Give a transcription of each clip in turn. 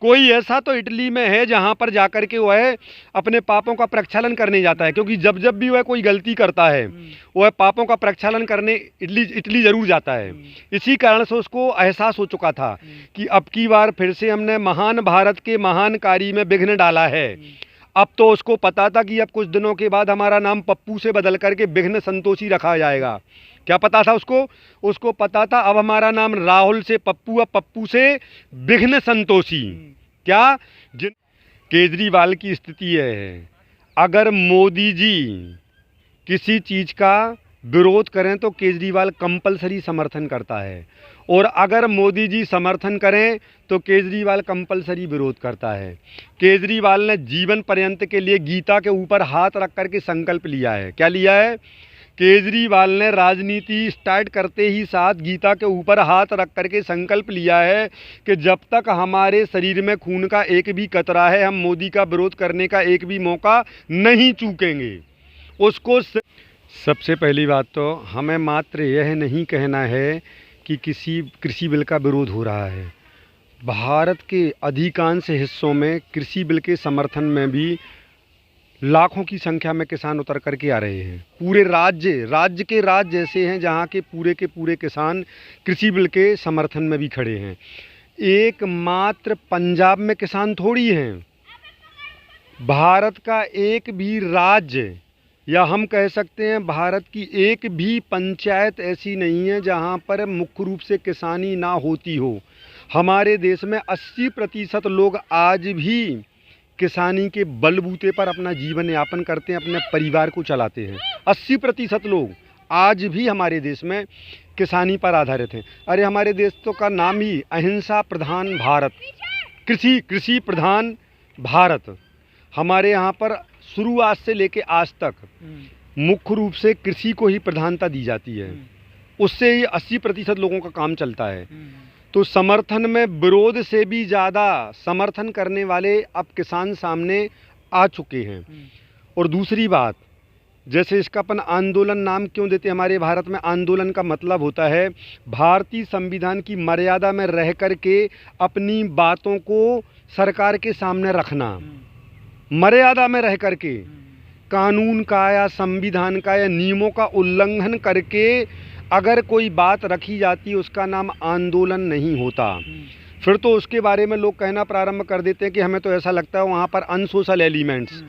कोई ऐसा तो इटली में है जहाँ पर जाकर के वह अपने पापों का प्रक्षालन करने जाता है, क्योंकि जब जब भी वह कोई गलती करता है वह पापों का प्रक्षालन करने इटली ज़रूर जाता है। इसी कारण से उसको एहसास हो चुका था कि अब की बार फिर से हमने महान भारत के महान कार्य में विघ्न डाला है। अब तो उसको पता था कि अब कुछ दिनों के बाद हमारा नाम पप्पू से बदल करके विघ्न संतोषी रखा जाएगा। क्या पता था उसको? उसको पता था अब हमारा नाम राहुल से पप्पू, अब पप्पू से विघ्न संतोषी। क्या जिन केजरीवाल की स्थिति है, अगर मोदी जी किसी चीज़ का विरोध करें तो केजरीवाल कंपलसरी समर्थन करता है, और अगर मोदी जी समर्थन करें तो केजरीवाल कंपलसरी विरोध करता है। केजरीवाल ने जीवन पर्यंत के लिए गीता के ऊपर हाथ रख कर के संकल्प लिया है। क्या लिया है? केजरीवाल ने राजनीति स्टार्ट करते ही साथ गीता के ऊपर हाथ रख करके संकल्प लिया है कि जब तक हमारे शरीर में खून का एक भी कतरा है हम मोदी का विरोध करने का एक भी मौका नहीं चूकेंगे। उसको सबसे पहली बात तो हमें मात्र यह नहीं कहना है कि किसी कृषि बिल का विरोध हो रहा है। भारत के अधिकांश हिस्सों में कृषि बिल के समर्थन में भी लाखों की संख्या में किसान उतर करके आ रहे हैं। पूरे राज्य ऐसे हैं जहां के पूरे किसान कृषि बिल के समर्थन में भी खड़े हैं। एकमात्र पंजाब में किसान थोड़ी हैं। भारत का एक भी राज्य, या हम कह सकते हैं भारत की एक भी पंचायत ऐसी नहीं है जहां पर मुख्य रूप से किसानी ना होती हो। हमारे देश में 80% लोग आज भी किसानी के बलबूते पर अपना जीवन यापन करते हैं, अपने परिवार को चलाते हैं। 80% लोग आज भी हमारे देश में किसानी पर आधारित हैं। अरे हमारे देश तो का नाम ही अहिंसा प्रधान भारत, कृषि प्रधान भारत। हमारे यहाँ पर शुरुआत से लेके आज तक मुख्य रूप से कृषि को ही प्रधानता दी जाती है। उससे ही 80% लोगों का काम चलता है। तो समर्थन में विरोध से भी ज़्यादा समर्थन करने वाले अब किसान सामने आ चुके हैं। और दूसरी बात, जैसे इसका अपन आंदोलन नाम क्यों देते हैं? हमारे भारत में आंदोलन का मतलब होता है भारतीय संविधान की मर्यादा में रह कर के अपनी बातों को सरकार के सामने रखना। मर्यादा में रह कर के कानून का या संविधान का या नियमों का उल्लंघन करके अगर कोई बात रखी जाती है उसका नाम आंदोलन नहीं होता। फिर तो उसके बारे में लोग कहना प्रारंभ कर देते हैं कि हमें तो ऐसा लगता है वहाँ पर अनसोशल एलिमेंट्स,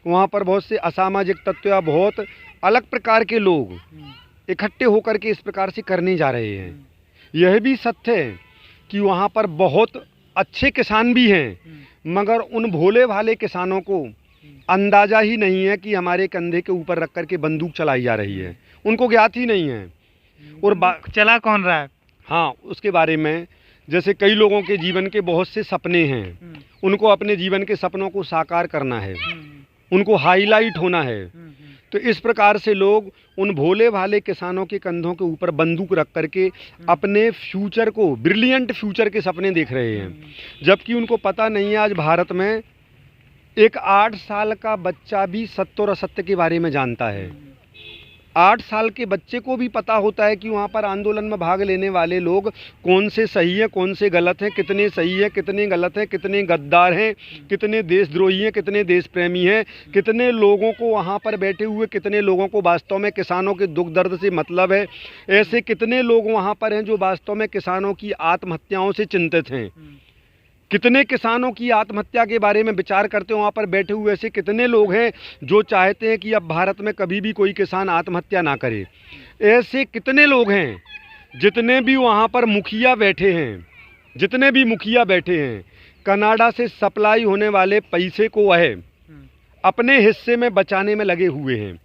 वहाँ पर बहुत से असामाजिक तत्व या बहुत अलग प्रकार के लोग इकट्ठे होकर के इस प्रकार से करने जा रहे हैं। यह भी सत्य है कि वहाँ पर बहुत अच्छे किसान भी हैं, मगर उन भोले भाले किसानों को अंदाज़ा ही नहीं है कि हमारे कंधे के ऊपर रख कर के बंदूक चलाई जा रही है। उनको ज्ञात ही नहीं है। और चला कौन रहा है? हाँ, उसके बारे में जैसे कई लोगों के जीवन के बहुत से सपने हैं, उनको अपने जीवन के सपनों को साकार करना है, उनको हाईलाइट होना है। तो इस प्रकार से लोग उन भोले भाले किसानों के कंधों के ऊपर बंदूक रख करके अपने फ्यूचर को, ब्रिलियंट फ्यूचर के सपने देख रहे हैं, जबकि उनको पता नहीं है आज भारत में एक 8 साल का बच्चा भी सत्य और असत्य के बारे में जानता है। 8 साल के बच्चे को भी पता होता है कि वहाँ पर आंदोलन में भाग लेने वाले लोग कौन से सही हैं, कौन से गलत हैं, कितने सही हैं, कितने गलत हैं, कितने गद्दार हैं, कितने देशद्रोही हैं, कितने देश प्रेमी हैं, कितने लोगों को वहाँ पर बैठे हुए, कितने लोगों को वास्तव में किसानों के दुख दर्द से मतलब है। ऐसे कितने लोग वहाँ पर हैं जो वास्तव में किसानों की आत्महत्याओं से चिंतित हैं। कितने किसानों की आत्महत्या के बारे में विचार करते हो वहाँ पर बैठे हुए ऐसे कितने लोग हैं जो चाहते हैं कि अब भारत में कभी भी कोई किसान आत्महत्या ना करे। ऐसे कितने लोग हैं। जितने भी वहाँ पर मुखिया बैठे हैं, जितने भी मुखिया बैठे हैं, कनाडा से सप्लाई होने वाले पैसे को वह अपने हिस्से में बचाने में लगे हुए हैं।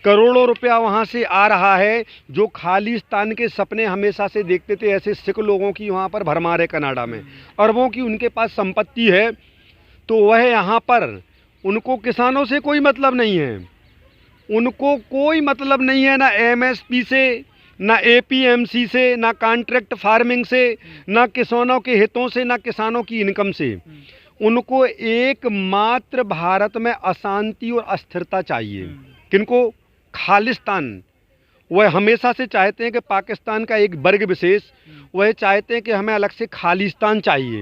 करोड़ों रुपया वहाँ से आ रहा है। जो खालिस्तान के सपने हमेशा से देखते थे, ऐसे सिख लोगों की वहाँ पर भरमार है कनाडा में, अरबों की उनके पास संपत्ति है। तो वह यहाँ पर, उनको किसानों से कोई मतलब नहीं है, उनको कोई मतलब नहीं है ना एमएसपी से, ना एपीएमसी से, ना कॉन्ट्रैक्ट फार्मिंग से, ना किसानों के हितों से, ना किसानों की इनकम से। उनको एकमात्र भारत में अशांति और अस्थिरता चाहिए। किनको? खालिस्तान। वह हमेशा से चाहते हैं कि पाकिस्तान का एक वर्ग विशेष, वह चाहते हैं कि हमें अलग से खालिस्तान चाहिए।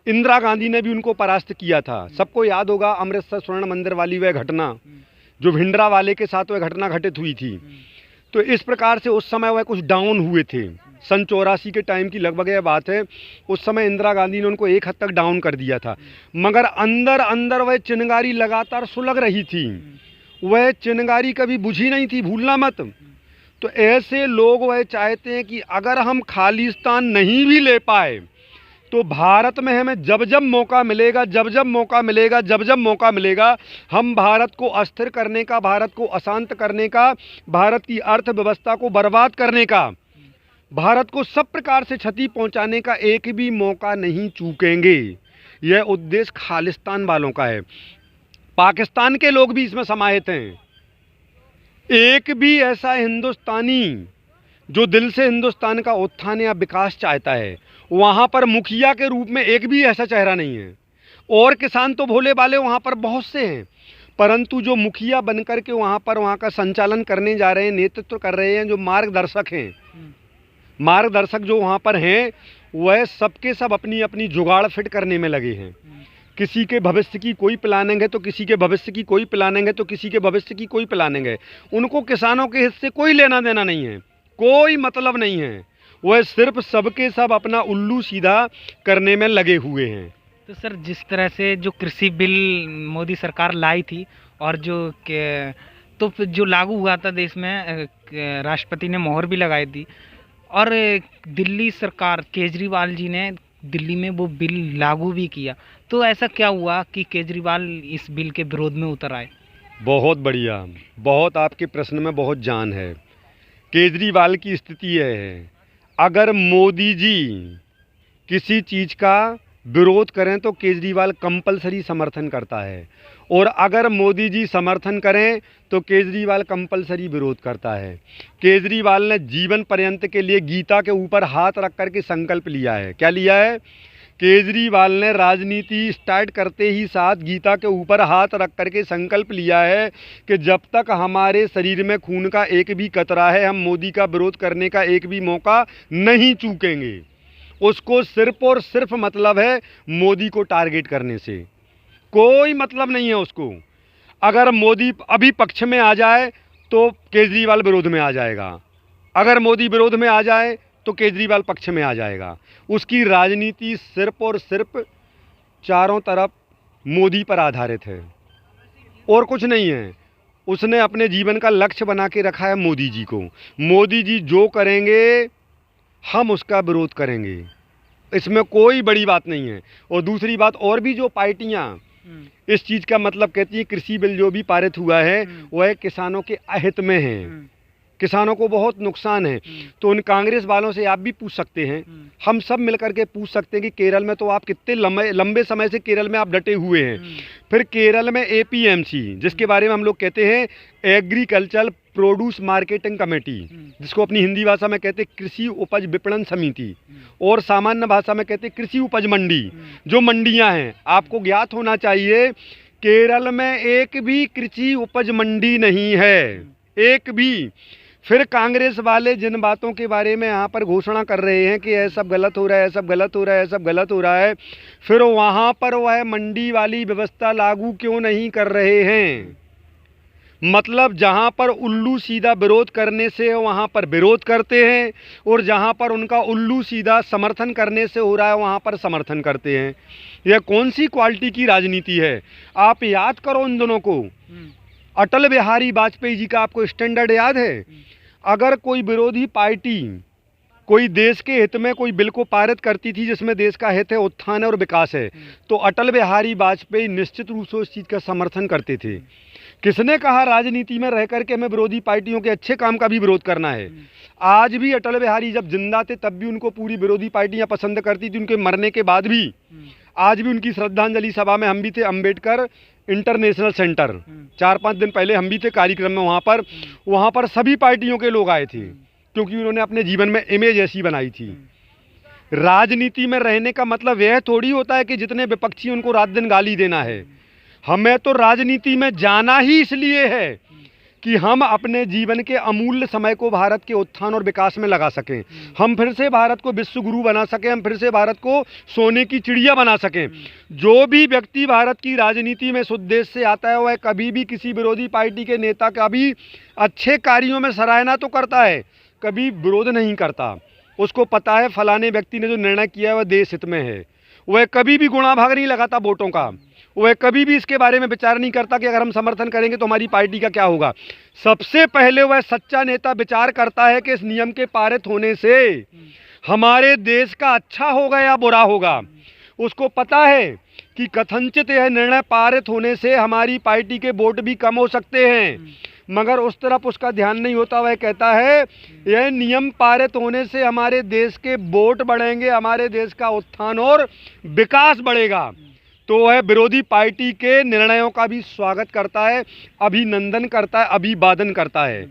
इंदिरा गांधी ने भी उनको परास्त किया था। सबको याद होगा अमृतसर स्वर्ण मंदिर वाली वह घटना, जो भिंडरावाले के साथ वह घटना घटित हुई थी। तो इस प्रकार से उस समय वह कुछ डाउन हुए थे। सन 84 के टाइम की लगभग यह बात है। उस समय इंदिरा गांधी ने उनको एक हद तक डाउन कर दिया था, मगर अंदर अंदर वह चिंगारी लगातार सुलग रही थी। वह चिंगारी कभी बुझी नहीं थी, भूलना मत। तो ऐसे लोग वह चाहते हैं कि अगर हम खालिस्तान नहीं भी ले पाए तो भारत में हमें जब जब मौका मिलेगा, हम भारत को अस्थिर करने का, भारत को अशांत करने का, भारत की अर्थव्यवस्था को बर्बाद करने का, भारत को सब प्रकार से क्षति पहुंचाने का एक भी मौका नहीं चूकेंगे। यह उद्देश्य खालिस्तान वालों का है। पाकिस्तान के लोग भी इसमें समाहित हैं। एक भी ऐसा हिंदुस्तानी जो दिल से हिंदुस्तान का उत्थान या विकास चाहता है, वहाँ पर मुखिया के रूप में एक भी ऐसा चेहरा नहीं है। और किसान तो भोले भाले वहाँ पर बहुत से हैं, परंतु जो मुखिया बनकर के वहाँ का संचालन करने जा रहे हैं, नेतृत्व कर रहे हैं, जो मार्गदर्शक हैं, मार्गदर्शक जो वहाँ पर हैं, वह सबके सब अपनी अपनी जुगाड़ फिट करने में लगे हैं। किसी के भविष्य की कोई प्लानिंग है तो किसी के भविष्य की कोई प्लानिंग है, तो किसी के भविष्य की कोई प्लानिंग है। उनको किसानों के हिस्से कोई लेना देना नहीं है, कोई मतलब नहीं है। वह सिर्फ सबके सब अपना उल्लू सीधा करने में लगे हुए हैं। तो सर, जिस तरह से जो कृषि बिल मोदी सरकार लाई थी और जो लागू हुआ था देश में, राष्ट्रपति ने मोहर भी लगाई थी, और दिल्ली सरकार केजरीवाल जी ने दिल्ली में वो बिल लागू भी किया, तो ऐसा क्या हुआ कि केजरीवाल इस बिल के विरोध में उतर आए? बहुत बढ़िया, बहुत आपके प्रश्न में बहुत जान है। केजरीवाल की स्थिति यह है, अगर मोदी जी किसी चीज़ का विरोध करें तो केजरीवाल कंपलसरी समर्थन करता है, और अगर मोदी जी समर्थन करें तो केजरीवाल कंपलसरी विरोध करता है। केजरीवाल ने जीवन पर्यंत के लिए गीता के ऊपर हाथ रख कर के संकल्प लिया है। क्या लिया है? केजरीवाल ने राजनीति स्टार्ट करते ही साथ गीता के ऊपर हाथ रख करके संकल्प लिया है कि जब तक हमारे शरीर में खून का एक भी कतरा है, हम मोदी का विरोध करने का एक भी मौका नहीं चूकेंगे। उसको सिर्फ और सिर्फ मतलब है मोदी को टारगेट करने से, कोई मतलब नहीं है उसको। अगर मोदी अभी पक्ष में आ जाए तो केजरीवाल विरोध में आ जाएगा, अगर मोदी विरोध में आ जाए तो केजरीवाल पक्ष में आ जाएगा। उसकी राजनीति सिर्फ और सिर्फ चारों तरफ मोदी पर आधारित है और कुछ नहीं है। उसने अपने जीवन का लक्ष्य बना के रखा है मोदी जी को। मोदी जी जो करेंगे हम उसका विरोध करेंगे, इसमें कोई बड़ी बात नहीं है। और दूसरी बात, और भी जो पार्टियां इस चीज़ का मतलब कहती हैं, कृषि बिल जो भी पारित हुआ है वह किसानों के अहित में है, किसानों को बहुत नुकसान है। तो उन कांग्रेस वालों से आप भी पूछ सकते हैं, हम सब मिलकर के पूछ सकते हैं कि केरल में तो आप कितने लंबे समय से केरल में आप डटे हुए हैं। फिर केरल में APMC, जिसके बारे में हम लोग कहते हैं एग्रीकल्चरल प्रोड्यूस मार्केटिंग कमेटी, जिसको अपनी हिंदी भाषा में कहते हैं कृषि उपज विपणन समिति, और सामान्य भाषा में कहते हैं कृषि उपज मंडी, जो मंडियां हैं। आपको ज्ञात होना चाहिए केरल में एक भी कृषि उपज मंडी नहीं है, एक भी। फिर कांग्रेस वाले जिन बातों के बारे में यहाँ पर घोषणा कर रहे हैं कि यह सब गलत हो रहा है, सब गलत हो रहा है, सब गलत हो रहा है, फिर वहाँ पर वह मंडी वाली व्यवस्था लागू क्यों नहीं कर रहे हैं? मतलब जहाँ पर उल्लू सीधा विरोध करने से वहाँ पर विरोध करते हैं, और जहाँ पर उनका उल्लू सीधा समर्थन करने से हो रहा है वहाँ पर समर्थन करते हैं। यह कौन सी क्वालिटी की राजनीति है? आप याद करो उन दोनों को। अटल बिहारी वाजपेयी जी का आपको स्टैंडर्ड याद है? अगर कोई विरोधी पार्टी कोई देश के हित में कोई बिल को पारित करती थी जिसमें देश का हित है, उत्थान है और विकास है, तो अटल बिहारी वाजपेयी निश्चित रूप से उस चीज़ का समर्थन करते थे। किसने कहा राजनीति में रह करके हमें विरोधी पार्टियों के अच्छे काम का भी विरोध करना है? आज भी अटल बिहारी जब जिंदा थे तब भी उनको पूरी विरोधी पार्टियां पसंद करती थी, उनके मरने के बाद भी। आज भी उनकी श्रद्धांजलि सभा में हम भी थे, अम्बेडकर इंटरनेशनल सेंटर, 4-5 दिन पहले हम भी थे कार्यक्रम में। वहाँ पर सभी पार्टियों के लोग आए थे, क्योंकि उन्होंने अपने जीवन में इमेज ऐसी बनाई थी। राजनीति में रहने का मतलब यह थोड़ी होता है कि जितने विपक्षी उनको रात दिन गाली देना है। हमें तो राजनीति में जाना ही इसलिए है कि हम अपने जीवन के अमूल्य समय को भारत के उत्थान और विकास में लगा सकें, हम फिर से भारत को विश्व गुरु बना सकें, हम फिर से भारत को सोने की चिड़िया बना सकें। जो भी व्यक्ति भारत की राजनीति में इस उद्देश्य से आता है वह कभी भी किसी विरोधी पार्टी के नेता का भी अच्छे कार्यों में सराहना तो करता है, कभी विरोध नहीं करता। उसको पता है फलाने व्यक्ति ने जो निर्णय किया है वह देश हित में है। वह कभी भी गुणा भाग नहीं लगाता वोटों का, वह कभी भी इसके बारे में विचार नहीं करता कि अगर हम समर्थन करेंगे तो हमारी पार्टी का क्या होगा। सबसे पहले वह सच्चा नेता विचार करता है कि इस नियम के पारित होने से हमारे देश का अच्छा होगा या बुरा होगा। उसको पता है कि कथनचित यह निर्णय पारित होने से हमारी पार्टी के वोट भी कम हो सकते हैं, मगर उस तरफ उसका ध्यान नहीं होता। वह कहता है यह नियम पारित होने से हमारे देश के वोट बढ़ेंगे, हमारे देश का उत्थान और विकास बढ़ेगा। तो वह विरोधी पार्टी के निर्णयों का भी स्वागत करता है, अभिनंदन करता है, अभिवादन करता है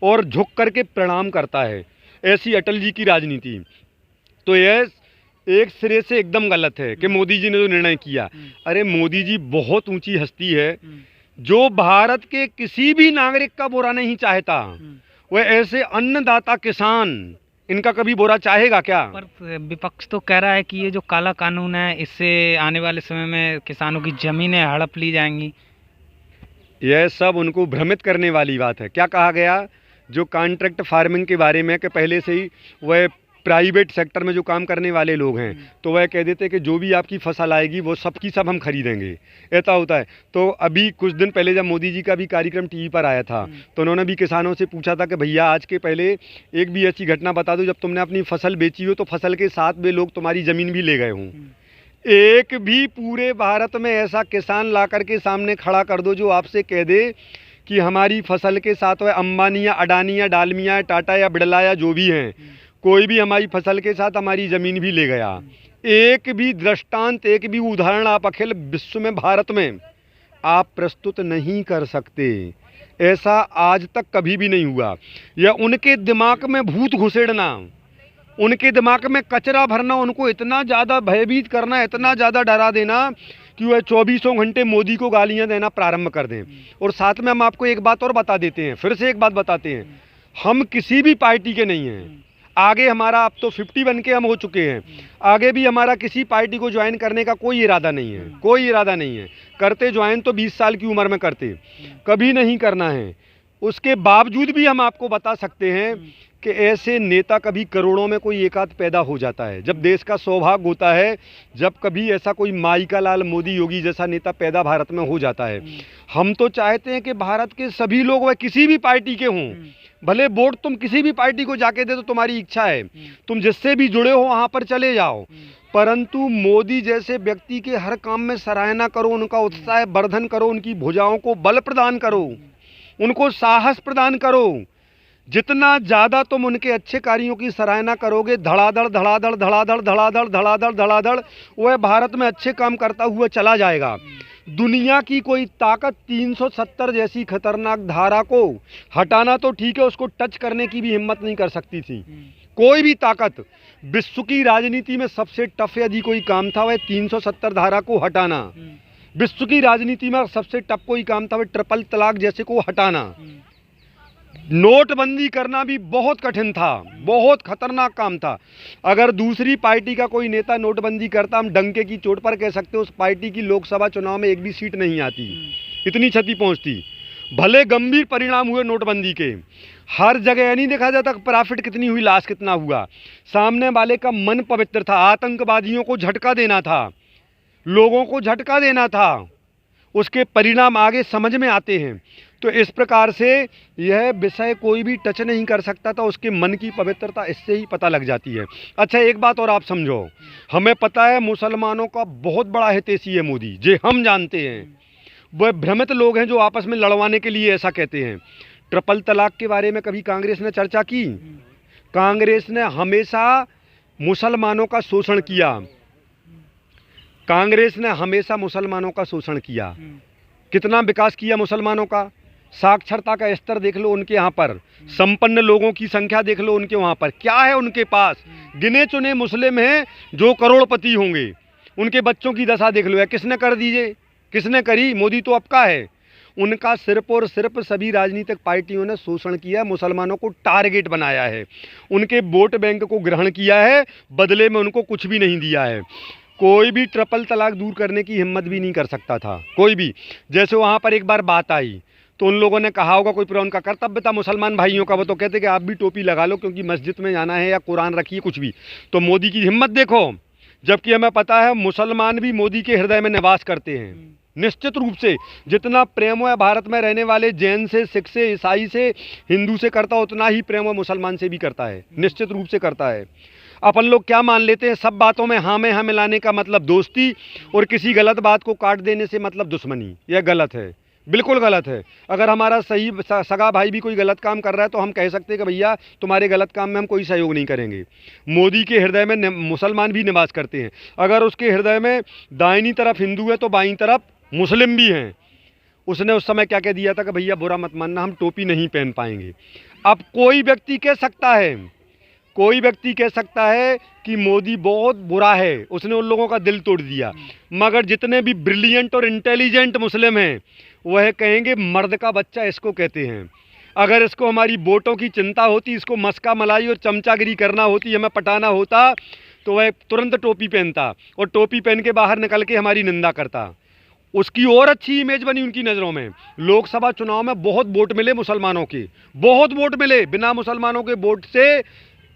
और झुक करके प्रणाम करता है। ऐसी अटल जी की राजनीति। तो यह एक सिरे से एकदम गलत है कि मोदी जी ने जो निर्णय किया। अरे मोदी जी बहुत ऊंची हस्ती है जो भारत के किसी भी नागरिक का बुरा नहीं चाहता। वह ऐसे अन्नदाता किसान, इनका कभी बुरा चाहेगा क्या? पर विपक्ष तो कह रहा है कि ये जो काला कानून है इससे आने वाले समय में किसानों की जमीनें हड़प ली जाएंगी। यह सब उनको भ्रमित करने वाली बात है। क्या कहा गया जो कॉन्ट्रैक्ट फार्मिंग के बारे में कि पहले से ही वह प्राइवेट सेक्टर में जो काम करने वाले लोग हैं तो वह कह देते कि जो भी आपकी फसल आएगी वो सब की सब हम खरीदेंगे, ऐसा होता है। तो अभी कुछ दिन पहले जब मोदी जी का भी कार्यक्रम टीवी पर आया था तो उन्होंने भी किसानों से पूछा था कि भैया आज के पहले एक भी ऐसी घटना बता दो जब तुमने अपनी फसल बेची हो तो फसल के साथ वे लोग तुम्हारी ज़मीन भी ले गए हों। एक भी पूरे भारत में ऐसा किसान ला करके सामने खड़ा कर दो जो आपसे कह दे कि हमारी फसल के साथ वह अंबानी या अडानी या डालमिया या टाटा या बिड़ला या जो भी हैं, कोई भी हमारी फसल के साथ हमारी ज़मीन भी ले गया। एक भी दृष्टांत, एक भी उदाहरण आप अखिल विश्व में, भारत में आप प्रस्तुत नहीं कर सकते। ऐसा आज तक कभी भी नहीं हुआ। या उनके दिमाग में भूत घुसेड़ना, उनके दिमाग में कचरा भरना, उनको इतना ज़्यादा भयभीत करना, इतना ज़्यादा डरा देना कि वह 24 घंटे मोदी को गालियाँ देना प्रारंभ कर दें। और साथ में हम आपको एक बात और बता देते हैं, फिर से एक बात बताते हैं, हम किसी भी पार्टी के नहीं हैं। आगे हमारा अब तो 51 के हम हो चुके हैं, आगे भी हमारा किसी पार्टी को ज्वाइन करने का कोई इरादा नहीं है, कोई इरादा नहीं है। करते ज्वाइन तो 20 साल की उम्र में करते, कभी नहीं करना है। उसके बावजूद भी हम आपको बता सकते हैं कि ऐसे नेता कभी करोड़ों में कोई एक आध पैदा हो जाता है। जब देश का सौभाग्य होता है, जब कभी ऐसा कोई माइका लाल मोदी योगी जैसा नेता पैदा भारत में हो जाता है। हम तो चाहते हैं कि भारत के सभी लोग वह किसी भी पार्टी के हों, भले वोट तुम किसी भी पार्टी को जाके दे तो तुम्हारी इच्छा है, तुम जिससे भी जुड़े हो वहाँ पर चले जाओ, परंतु मोदी जैसे व्यक्ति के हर काम में सराहना करो, उनका उत्साह वर्धन करो, उनकी भुजाओं को बल प्रदान करो, उनको साहस प्रदान करो। जितना ज़्यादा तुम उनके अच्छे कार्यों की सराहना करोगे, धड़ाधड़ धड़ाधड़ धड़ाधड़ धड़ाधड़ धड़ाधड़ धड़ाधड़ वह भारत में अच्छे काम करता हुआ चला जाएगा। दुनिया की कोई ताकत 370 जैसी खतरनाक धारा को हटाना तो ठीक है, उसको टच करने की भी हिम्मत नहीं कर सकती थी कोई भी ताकत। विश्व की राजनीति में सबसे टफ यदि कोई काम था वह 370 धारा को हटाना। विश्व की राजनीति में सबसे टफ कोई काम था वह ट्रिपल तलाक जैसे को हटाना। नोटबंदी करना भी बहुत कठिन था, बहुत खतरनाक काम था। अगर दूसरी पार्टी का कोई नेता नोटबंदी करता, हम डंके की चोट पर कह सकते उस पार्टी की लोकसभा चुनाव में एक भी सीट नहीं आती, इतनी क्षति पहुंचती। भले गंभीर परिणाम हुए नोटबंदी के, हर जगह नहीं देखा जाता प्रॉफिट कितनी हुई, लॉस कितना हुआ। सामने वाले का मन पवित्र था, आतंकवादियों को झटका देना था, लोगों को झटका देना था, उसके परिणाम आगे समझ में आते हैं। तो इस प्रकार से यह विषय कोई भी टच नहीं कर सकता था, उसके मन की पवित्रता इससे ही पता लग जाती है। अच्छा एक बात और आप समझो, हमें पता है मुसलमानों का बहुत बड़ा हितैषी है मोदी, जे हम जानते हैं। वह भ्रमित लोग हैं जो आपस में लड़वाने के लिए ऐसा कहते हैं। ट्रिपल तलाक के बारे में कभी कांग्रेस ने चर्चा की? कांग्रेस ने हमेशा मुसलमानों का शोषण किया, कांग्रेस ने हमेशा मुसलमानों का शोषण किया। कितना विकास किया मुसलमानों का? साक्षरता का स्तर देख लो उनके यहाँ पर, संपन्न लोगों की संख्या देख लो उनके वहाँ पर, क्या है उनके पास? गिने चुने मुस्लिम हैं जो करोड़पति होंगे, उनके बच्चों की दशा देख लो। है किसने कर दीजिए, किसने करी? मोदी तो आपका है। उनका सिर्फ और सिर्फ सभी राजनीतिक पार्टियों ने शोषण किया है, मुसलमानों को टारगेट बनाया है, उनके वोट बैंक को ग्रहण किया है, बदले में उनको कुछ भी नहीं दिया है। कोई भी ट्रिपल तलाक दूर करने की हिम्मत भी नहीं कर सकता था, कोई भी। जैसे वहाँ पर एक बार बात आई तो उन लोगों ने कहा होगा, कोई पूरा उनका कर्तव्य था मुसलमान भाइयों का, वो तो कहते कि आप भी टोपी लगा लो क्योंकि मस्जिद में जाना है, या कुरान रखिए, कुछ भी। तो मोदी की हिम्मत देखो, जबकि हमें पता है मुसलमान भी मोदी के हृदय में निवास करते हैं, निश्चित रूप से। जितना प्रेम है भारत में रहने वाले जैन से, सिख से, ईसाई से, हिंदू से करता, उतना ही प्रेम मुसलमान से भी करता है, निश्चित रूप से करता है। अपन लोग क्या मान लेते हैं, सब बातों में हाँ में हाँ मिलाने का मतलब दोस्ती, और किसी गलत बात को काट देने से मतलब दुश्मनी। यह गलत है, बिल्कुल गलत है। अगर हमारा सही सगा भाई भी कोई गलत काम कर रहा है तो हम कह सकते हैं कि भैया तुम्हारे गलत काम में हम कोई सहयोग नहीं करेंगे। मोदी के हृदय में मुसलमान भी निवास करते हैं। अगर उसके हृदय में दाहिनी तरफ हिंदू है तो बाईं तरफ मुस्लिम भी हैं। उसने उस समय क्या कह दिया था कि भैया बुरा मत मानना, हम टोपी नहीं पहन पाएंगे। अब कोई व्यक्ति कह सकता है, कोई व्यक्ति कह सकता है कि मोदी बहुत बुरा है, उसने उन लोगों का दिल तोड़ दिया, मगर जितने भी ब्रिलियंट और इंटेलिजेंट मुस्लिम हैं वह कहेंगे मर्द का बच्चा इसको कहते हैं। अगर इसको हमारी वोटों की चिंता होती, इसको मस्का मलाई और चमचागिरी करना होती, हमें पटाना होता, तो वह तुरंत टोपी पहनता और टोपी पहन के बाहर निकल के हमारी निंदा करता। उसकी और अच्छी इमेज बनी उनकी नज़रों में। लोकसभा चुनाव में बहुत वोट मिले मुसलमानों के, बहुत वोट मिले। बिना मुसलमानों के वोट से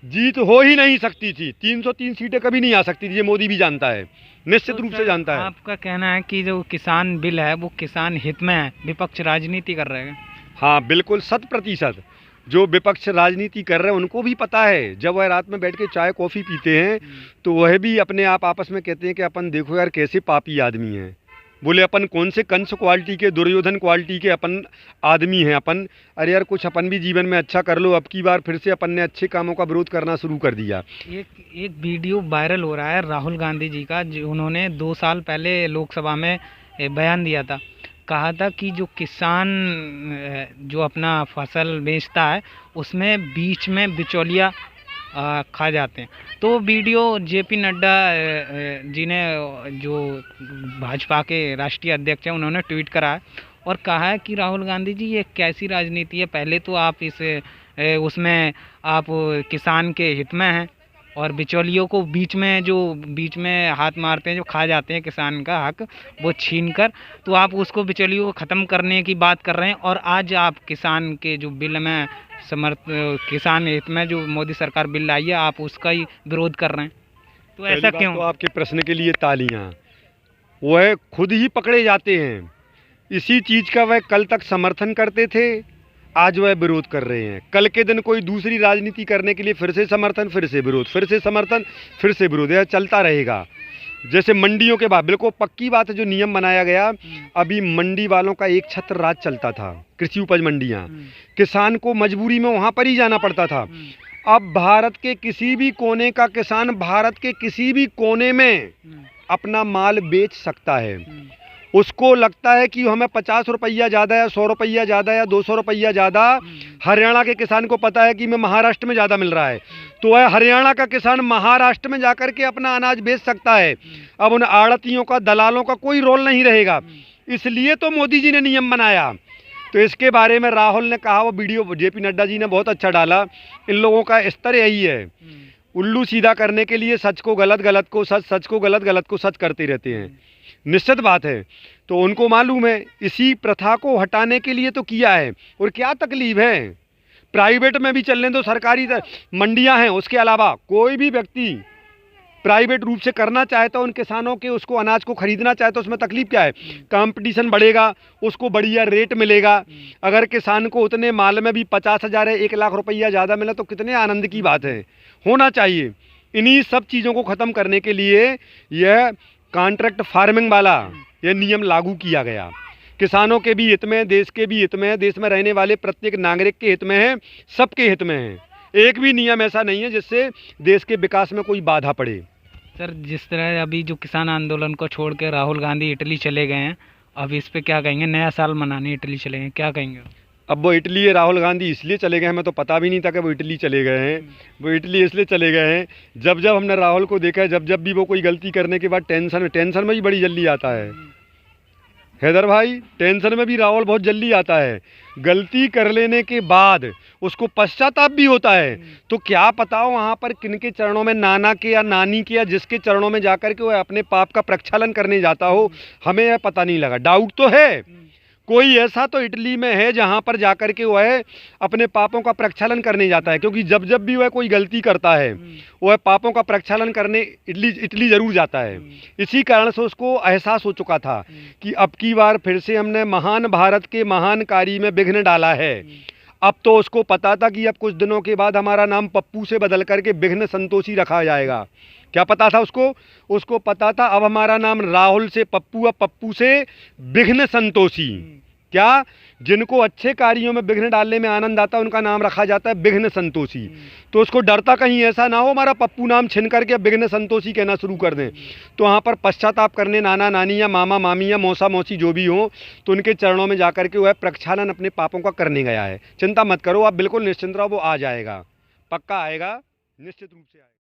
जीत हो ही नहीं सकती थी, 303 सीटें कभी नहीं आ सकती थी, ये मोदी भी जानता है, निश्चित रूप से जानता है। आपका कहना है कि जो किसान बिल है वो किसान हित में है, विपक्ष राजनीति कर रहे हैं? हाँ बिल्कुल, 100%। जो विपक्ष राजनीति कर रहे हैं उनको भी पता है, जब वह रात में बैठ के चाय कॉफ़ी पीते हैं तो वह भी अपने आप आपस में कहते हैं कि अपन देखो यार कैसे पापी आदमी हैं। बोले अपन कौन से कंस क्वालिटी के, दुर्योधन क्वालिटी के अपन आदमी हैं अपन। अरे यार कुछ अपन भी जीवन में अच्छा कर लो। अब की बार फिर से अपन ने अच्छे कामों का विरोध करना शुरू कर दिया। एक वीडियो वायरल हो रहा है राहुल गांधी जी का, जो उन्होंने 2 साल पहले लोकसभा में बयान दिया था। कहा था कि जो किसान जो अपना फसल बेचता है उसमें बीच में बिचौलिया खा जाते हैं। तो वीडियो जेपी नड्डा जी ने, जो भाजपा के राष्ट्रीय अध्यक्ष हैं, उन्होंने ट्वीट करा है और कहा है कि राहुल गांधी जी ये कैसी राजनीति है। पहले तो आप उसमें आप किसान के हित में हैं और बिचौलियों को बीच में हाथ मारते हैं, जो खा जाते हैं किसान का हक वो छीन कर, तो आप उसको बिचौलियों को ख़त्म करने की बात कर रहे हैं। और आज आप किसान के जो बिल में किसान हित में जो मोदी सरकार बिल लाई है, आप उसका ही विरोध कर रहे हैं। तो ऐसा क्यों? तो आपके प्रश्न के लिए तालियां। वह खुद ही पकड़े जाते हैं। इसी चीज़ का वह कल तक समर्थन करते थे, आज वह विरोध कर रहे हैं। कल के दिन कोई दूसरी राजनीति करने के लिए फिर से समर्थन, फिर से विरोध, फिर से समर्थन, फिर से विरोध, यह चलता रहेगा। जैसे मंडियों के बाद बिल्कुल पक्की बात है, जो नियम बनाया गया, अभी मंडी वालों का एक छत्र राज चलता था, कृषि उपज मंडियां। किसान को मजबूरी में वहां पर ही जाना पड़ता था। अब भारत के किसी भी कोने का किसान भारत के किसी भी कोने में अपना माल बेच सकता है। उसको लगता है कि हमें 50 रुपया ज़्यादा या 100 रुपया ज़्यादा या 200 रुपया ज़्यादा, हरियाणा के किसान को पता है कि मैं महाराष्ट्र में ज़्यादा मिल रहा है, तो वह हरियाणा का किसान महाराष्ट्र में जाकर के अपना अनाज बेच सकता है। अब उन आड़तियों का, दलालों का कोई रोल नहीं रहेगा। इसलिए तो मोदी जी ने नियम बनाया। तो इसके बारे में राहुल ने कहा, वो वीडियो जेपी नड्डा जी ने बहुत अच्छा डाला। इन लोगों का स्तर यही है, उल्लू सीधा करने के लिए सच को गलत, गलत को सच, सच को गलत, गलत को सच करते रहते हैं। निश्चित बात है, तो उनको मालूम है इसी प्रथा को हटाने के लिए तो किया है। और क्या तकलीफ है, प्राइवेट में भी चलने दो, सरकारी मंडियां हैं, उसके अलावा कोई भी व्यक्ति प्राइवेट रूप से करना चाहता है, उन किसानों के उसको अनाज को खरीदना चाहे, तो उसमें तकलीफ क्या है? कंपटीशन बढ़ेगा, उसको बढ़िया रेट मिलेगा। अगर किसान को उतने माल में भी 50,000 है, 1 लाख रुपया ज़्यादा मिला तो कितने आनंद की बात है, होना चाहिए। इन्हीं सब चीज़ों को ख़त्म करने के लिए यह कॉन्ट्रैक्ट फार्मिंग वाला यह नियम लागू किया गया। किसानों के भी हित में, देश के भी हित में, देश में रहने वाले प्रत्येक नागरिक के हित में है, सबके हित में है। एक भी नियम ऐसा नहीं है जिससे देश के विकास में कोई बाधा पड़े। सर, जिस तरह अभी जो किसान आंदोलन को छोड़ के राहुल गांधी इटली चले गए हैं, अब इस पे क्या कहेंगे? नया साल मनाने इटली चले गए, क्या कहेंगे? अब वो इटली, राहुल गांधी इसलिए चले गए हैं, हमें तो पता भी नहीं था कि वो इटली चले गए हैं। वो इटली इसलिए चले गए हैं, जब जब हमने राहुल को देखा है, जब जब भी वो कोई गलती करने के बाद टेंशन में ही बड़ी जल्दी आता है। हैदर भाई, टेंशन में भी राहुल बहुत जल्दी आता है। गलती कर लेने के बाद उसको पश्चाताप भी होता है, तो क्या पता हो वहाँ पर किनके चरणों में, नाना के या नानी के या जिसके चरणों में जाकर के वह अपने पाप का प्रक्षालन करने जाता हो, हमें यह पता नहीं लगा। डाउट तो है, कोई ऐसा तो इटली में है जहाँ पर जाकर के वह अपने पापों का प्रक्षालन करने जाता है, क्योंकि जब जब भी वह कोई गलती करता है वह पापों का प्रक्षालन करने इटली ज़रूर जाता है। इसी कारण से उसको एहसास हो चुका था कि अब की बार फिर से हमने महान भारत के महान कार्य में विघ्न डाला है। अब तो उसको पता था कि अब कुछ दिनों के बाद हमारा नाम पप्पू से बदल करके विघ्न संतोषी रखा जाएगा। क्या पता था उसको? उसको पता था अब हमारा नाम राहुल से पप्पू, अब पप्पू से विघ्न संतोषी। क्या? जिनको अच्छे कार्यों में विघ्न डालने में आनंद आता है उनका नाम रखा जाता है विघ्न संतोषी। तो उसको डरता कहीं ऐसा ना हो हमारा पप्पू नाम छिन करके विघ्न संतोषी कहना शुरू कर दें। तो वहाँ पर पश्चाताप करने नाना नानी या मामा मामी या मौसा मौसी जो भी हो, तो उनके चरणों में जाकर के वह प्रक्षालन अपने पापों का करने गया है। चिंता मत करो, आप बिल्कुल निश्चिंत रहो, वो आ जाएगा, पक्का आएगा, निश्चित रूप से आएगा।